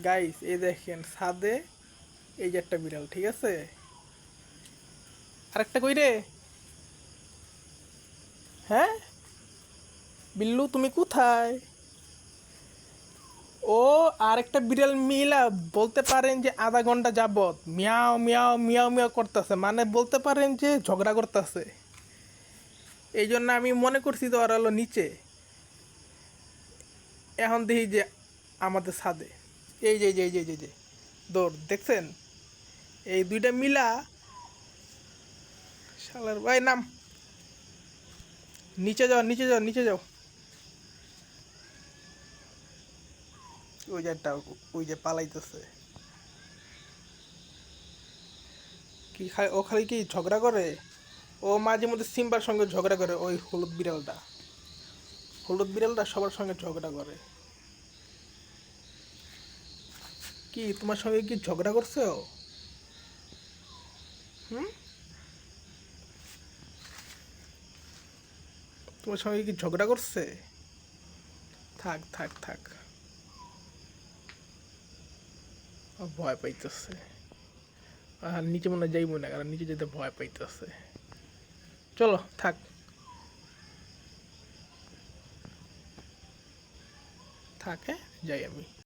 Guys এই দেখেন ছাদে এই যে একটা বিড়াল, ঠিক আছে? আরেকটা কই রে? হ্যাঁ, বিল্লু তুমি কোথায়? ও আরেকটা বিড়াল মিলা বলতে পারেন যে আধা ঘন্টা যাবত মিয়াও মিয়াও মিয়াও মিয়াও করতেছে, মানে বলতে পারেন যে ঝগড়া করতেছে। এই জন্য আমি মনে করছি তো ওরা হলো নিচে। এখন দেখি যে আমাদের ছাদে এই যে এই যে এই যে এই যে এই যে দৌড় দেখছেন, এই দুইটা মিলা। শালার ভাই নাম, নিচে যাও নিচে যাও নিচে যাও। ওই যে একটা, ওই যে পালাইতেছে। কি খায় ও? খালি কি ঝগড়া করে? ও মাঝে মধ্যে সিম্বার সঙ্গে ঝগড়া করে। ওই হলুদ বিড়ালটা, হলুদ বিড়ালটা সবার সঙ্গে ঝগড়া করে। কি তোমার সঙ্গে কি ঝগড়া করছে ও? হুম, তোমার সঙ্গে কি ঝগড়া করছে? থাক থাক থাক, ও ভয় পাইতেছে। আর নিচে মনে হয় যাইব না, কারণ নিচে যেতে ভয় পাইতেছে। চলো থাক। থাক, হ্যাঁ, যাই আমি।